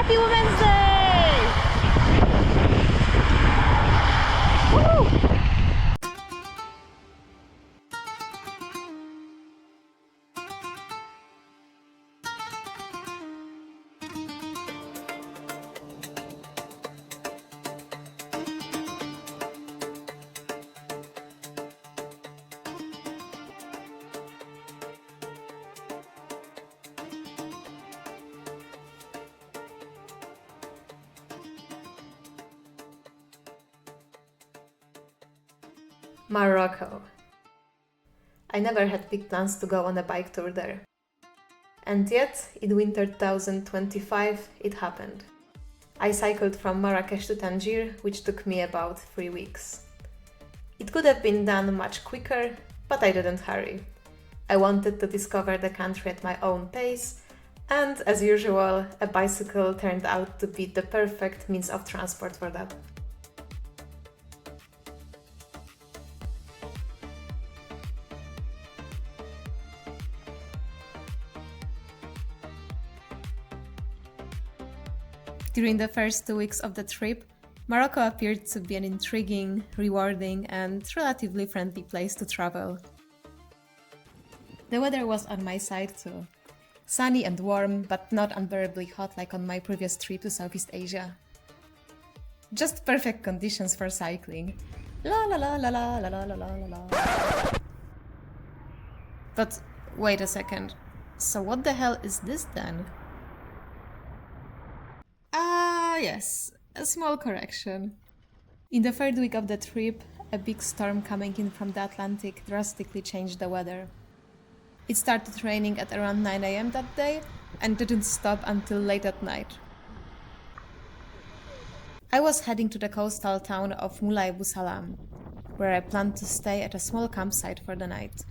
Happy Women's Day! Woo! Morocco. I never had big plans to go on a bike tour there. And yet, in winter 2025, it happened. I cycled from Marrakesh to Tangier, which took me about 3 weeks. It could have been done much quicker, but I didn't hurry. I wanted to discover the country at my own pace, and as usual, a bicycle turned out to be the perfect means of transport for that. During the first 2 weeks of the trip, Morocco appeared to be an intriguing, rewarding, and relatively friendly place to travel. The weather was on my side too. Sunny and warm, but not unbearably hot like on my previous trip to Southeast Asia. Just perfect conditions for cycling. La la la la la la la la la la. But wait a second. So what the hell is this then? Yes, a small correction. In the third week of the trip, a big storm coming in from the Atlantic drastically changed the weather. It started raining at around 9 a.m. that day and didn't stop until late at night. I was heading to the coastal town of Moulay Bou Salam, where I planned to stay at a small campsite for the night.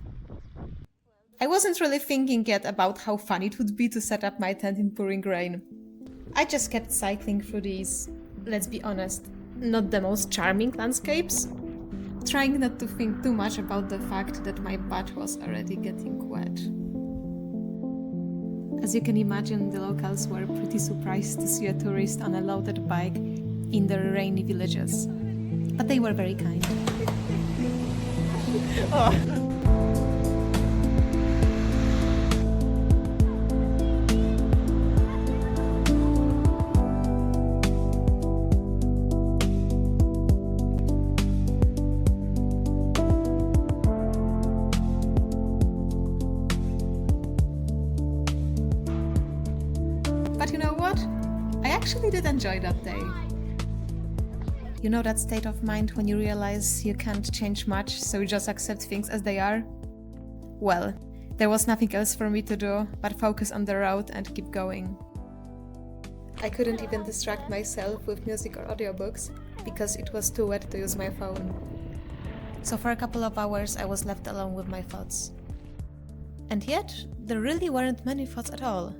I wasn't really thinking yet about how fun it would be to set up my tent in pouring rain. I just kept cycling through these, let's be honest, not the most charming landscapes, trying not to think too much about the fact that my butt was already getting wet. As you can imagine, the locals were pretty surprised to see a tourist on a loaded bike in their rainy villages, but they were very kind. Oh. But you know what? I actually did enjoy that day. You know that state of mind when you realize you can't change much, so you just accept things as they are? Well, there was nothing else for me to do but focus on the road and keep going. I couldn't even distract myself with music or audiobooks because it was too wet to use my phone. So for a couple of hours I was left alone with my thoughts. And yet, there really weren't many thoughts at all.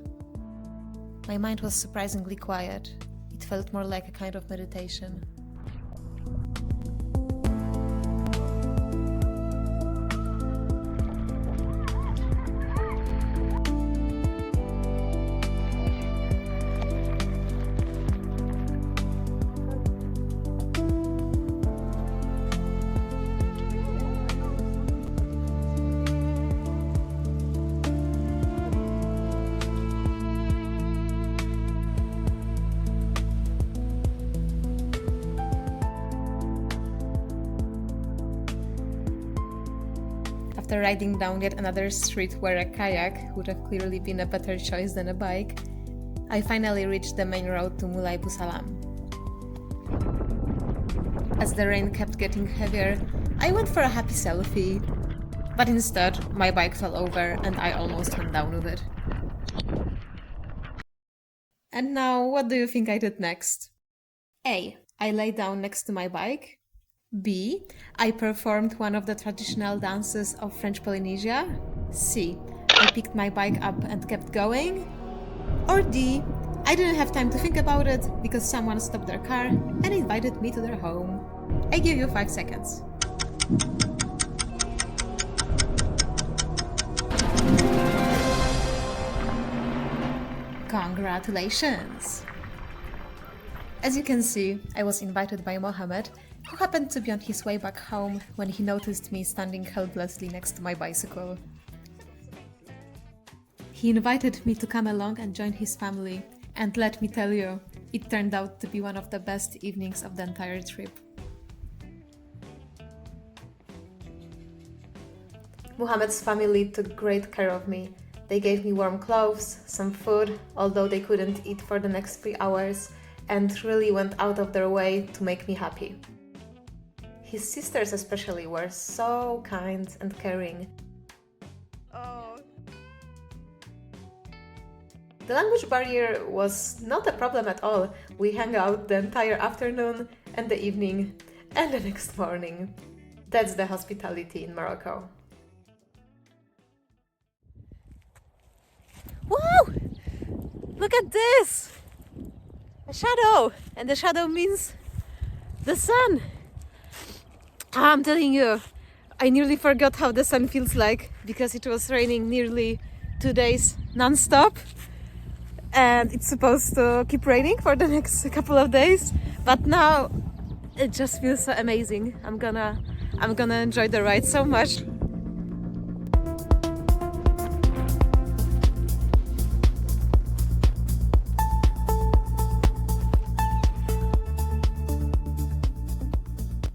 My mind was surprisingly quiet. It felt more like a kind of meditation. After riding down yet another street where a kayak would have clearly been a better choice than a bike, I finally reached the main road to Moulay Bou Salam. As the rain kept getting heavier, I went for a happy selfie, but instead my bike fell over and I almost went down with it. And now, what do you think I did next? A. I lay down next to my bike. B. I performed one of the traditional dances of French Polynesia. C. I picked my bike up and kept going. Or D. I didn't have time to think about it because someone stopped their car and invited me to their home. I give you 5 seconds. Congratulations! As you can see, I was invited by Mohammed, who happened to be on his way back home when he noticed me standing helplessly next to my bicycle. He invited me to come along and join his family, and let me tell you, it turned out to be one of the best evenings of the entire trip. Mohammed's family took great care of me. They gave me warm clothes, some food, although they couldn't eat for the next 3 hours, and really went out of their way to make me happy. His sisters especially were so kind and caring. The language barrier was not a problem at all. We hung out the entire afternoon and the evening and the next morning. That's the hospitality in Morocco. Wow! Look at this! A shadow! And the shadow means the sun! I'm telling you, I nearly forgot how the sun feels like because it was raining nearly 2 days non-stop. And it's supposed to keep raining for the next couple of days. But now it just feels so amazing. I'm gonna enjoy the ride so much.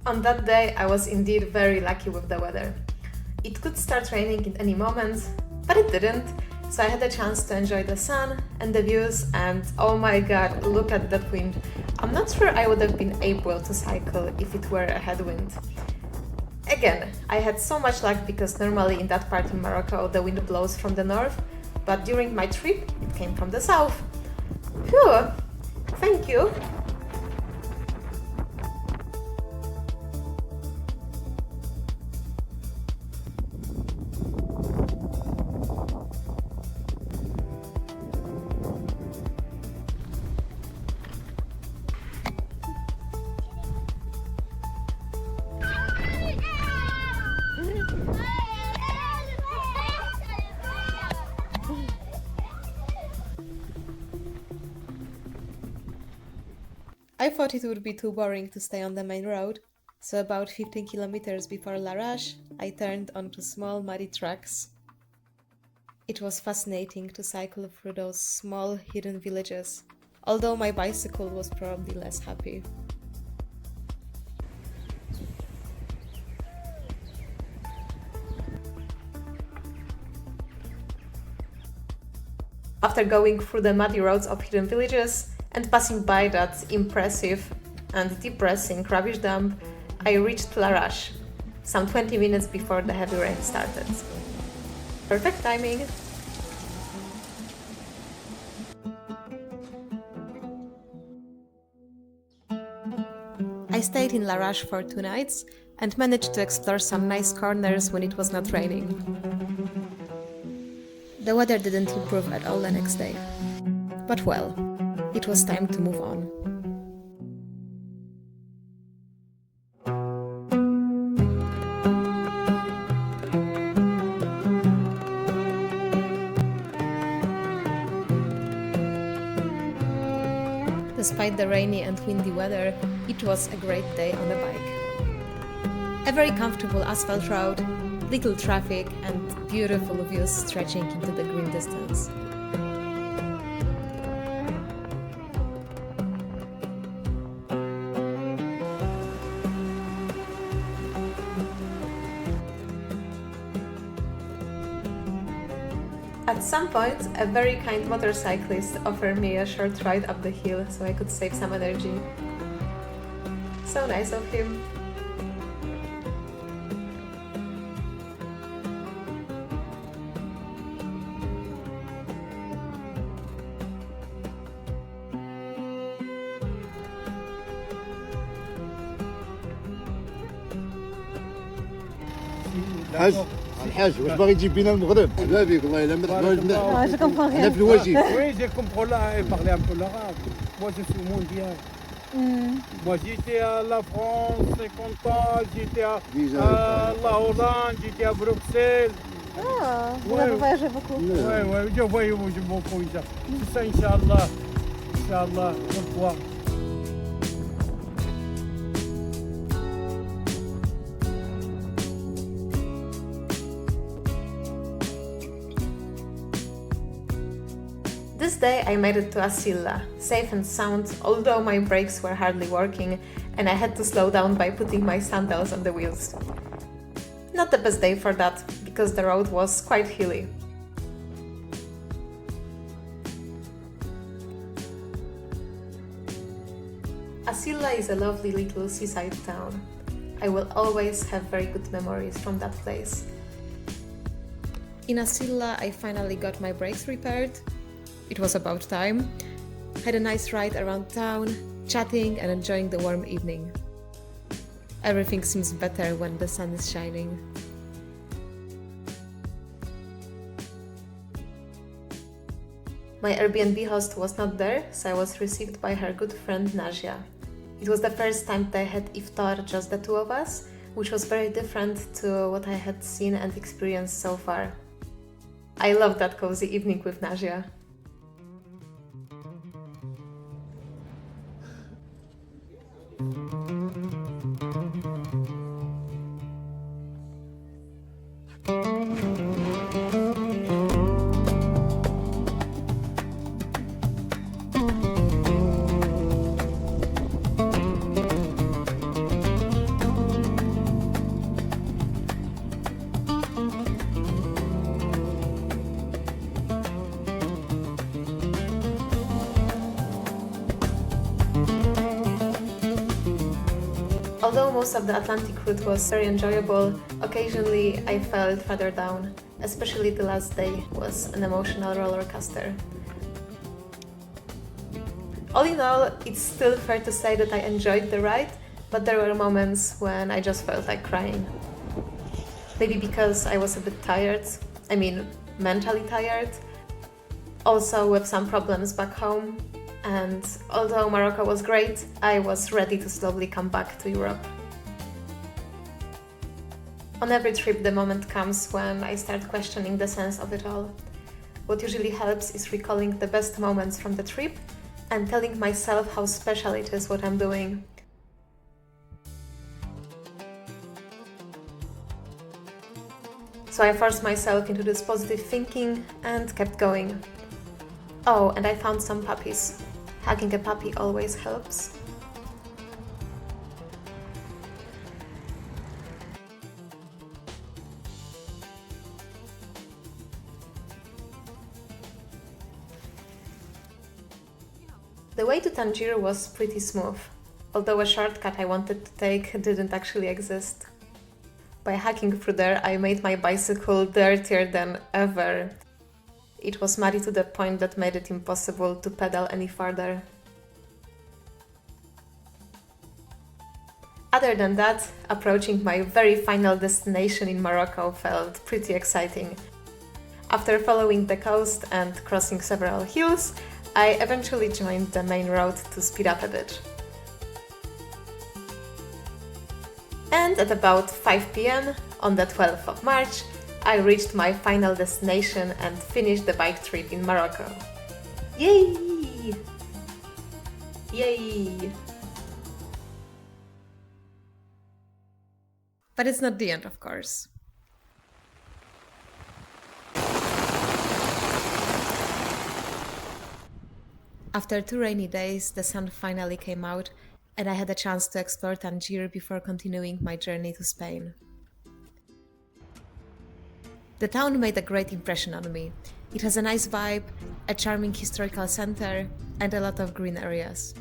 On that day, I was indeed very lucky with the weather. It could start raining in any moment, but it didn't, so I had a chance to enjoy the sun and the views, and oh my god, look at that wind. I'm not sure I would have been able to cycle if it were a headwind. Again, I had so much luck because normally in that part in Morocco the wind blows from the north, but during my trip it came from the south. Phew! Thank you! I thought it would be too boring to stay on the main road, so about 15 kilometers before Larash, I turned onto small muddy tracks. It was fascinating to cycle through those small hidden villages, although my bicycle was probably less happy. After going through the muddy roads of hidden villages and passing by that impressive and depressing rubbish dump, I reached Larash, some 20 minutes before the heavy rain started. Perfect timing! I stayed in Larash for 2 nights and managed to explore some nice corners when it was not raining. The weather didn't improve at all the next day. But well, it was time to move on. Despite the rainy and windy weather, it was a great day on a bike. A very comfortable asphalt road, little traffic and beautiful views stretching into the green distance. At some point, a very kind motorcyclist offered me a short ride up the hill so I could save some energy. So nice of him. الحاج واش باغي تجيب بينا المغرب؟ لا بيك الله يلا مرحبا Je comprends rien. انا في الواجب. Oui, je comprends là et parler un peu l'arabe. Moi, je suis mondial. Moi, j'étais à la France 50 ans, j'étais à la Hollande, j'étais à Bruxelles. Ah, vous Ouais. avez voyagé beaucoup. Ouais, je voyage beaucoup. C'est ça, Inch'Allah. Inch'Allah, on voit. next day I made it to Asila, safe and sound, although my brakes were hardly working and I had to slow down by putting my sandals on the wheels. Not the best day for that, because the road was quite hilly. Asila is a lovely little seaside town. I will always have very good memories from that place. In Asila, I finally got my brakes repaired. It was about time. Had a nice ride around town, chatting and enjoying the warm evening. Everything seems better when the sun is shining. My Airbnb host was not there, so I was received by her good friend Nazia. It was the first time that I had iftar, just the two of us, which was very different to what I had seen and experienced so far. I loved that cozy evening with Nazia. Although most of the Atlantic route was very enjoyable, occasionally I felt further down. Especially the last day was an emotional roller coaster. All in all, it's still fair to say that I enjoyed the ride, but there were moments when I just felt like crying. Maybe because I was a bit tired, mentally tired, also with some problems back home. And although Morocco was great, I was ready to slowly come back to Europe. On every trip, the moment comes when I start questioning the sense of it all. What usually helps is recalling the best moments from the trip and telling myself how special it is what I'm doing. So I forced myself into this positive thinking and kept going. Oh, and I found some puppies. Hugging a puppy always helps. The way to Tangier was pretty smooth, although a shortcut I wanted to take didn't actually exist. By hiking through there, I made my bicycle dirtier than ever. It was muddy to the point that made it impossible to pedal any further. Other than that, approaching my very final destination in Morocco felt pretty exciting. After following the coast and crossing several hills, I eventually joined the main road to speed up a bit. And at about 5 p.m. on the 12th of March, I reached my final destination and finished the bike trip in Morocco. Yay! Yay! But it's not the end, of course. After 2 rainy days, the sun finally came out and I had a chance to explore Tangier before continuing my journey to Spain. The town made a great impression on me. It has a nice vibe, a charming historical center, and a lot of green areas.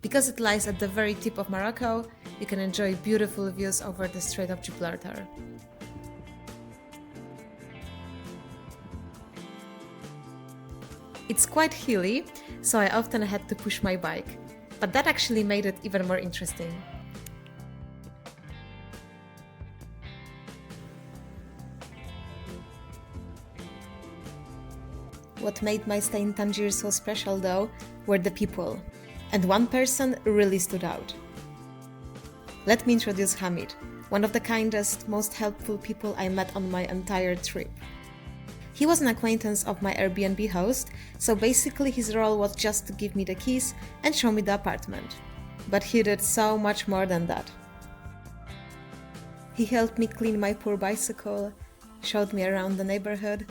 Because it lies at the very tip of Morocco, you can enjoy beautiful views over the Strait of Gibraltar. It's quite hilly, so I often had to push my bike, but that actually made it even more interesting. What made my stay in Tangier so special, though, were the people, and one person really stood out. Let me introduce Hamid, one of the kindest, most helpful people I met on my entire trip. He was an acquaintance of my Airbnb host, so basically his role was just to give me the keys and show me the apartment. But he did so much more than that. He helped me clean my poor bicycle, showed me around the neighborhood,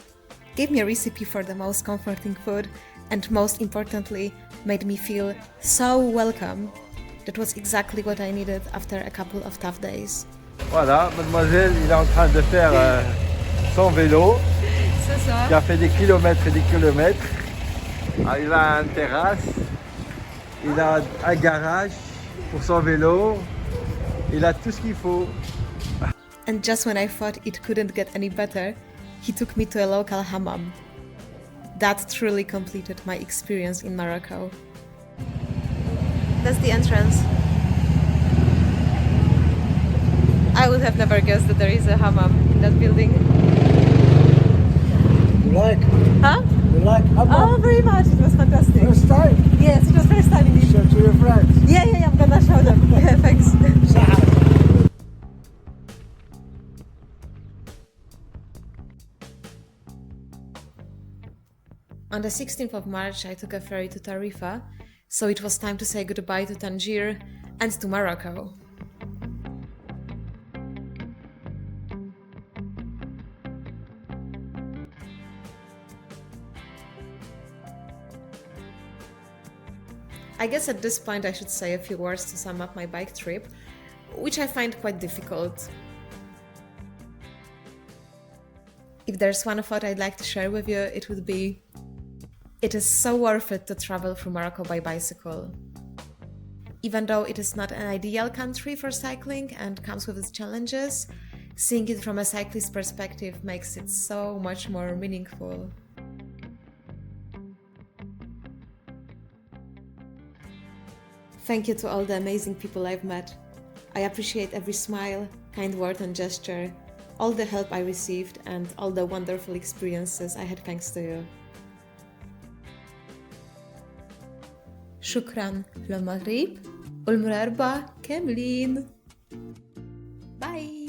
gave me a recipe for the most comforting food, and most importantly, made me feel so welcome. That was exactly what I needed after a couple of tough days. Voilà, mademoiselle, il est en train de faire son vélo. C'est ça. Il a fait des kilomètres et des kilomètres. Ah, il a une terrasse, il a un garage pour son vélo, il a tout ce qu'il faut. And just when I thought it couldn't get any better, he took me to a local hammam. That truly completed my experience in Morocco. That's the entrance. I would have never guessed that there is a hammam in that building. You like? Huh? You like? Oh, very much. It was fantastic. First time? Yes, it was first time indeed. Show to your friends. Yeah, I'm gonna show them. Yeah, thanks. On the 16th of March, I took a ferry to Tarifa, so it was time to say goodbye to Tangier and to Morocco. I guess at this point I should say a few words to sum up my bike trip, which I find quite difficult. If there's one thought I'd like to share with you, it would be: it is so worth it to travel through Morocco by bicycle. Even though it is not an ideal country for cycling and comes with its challenges, seeing it from a cyclist perspective makes it so much more meaningful. Thank you to all the amazing people I've met. I appreciate every smile, kind word and gesture, all the help I received, and all the wonderful experiences I had thanks to you. شكراً للمغرب والمراربة كاملين. Bye!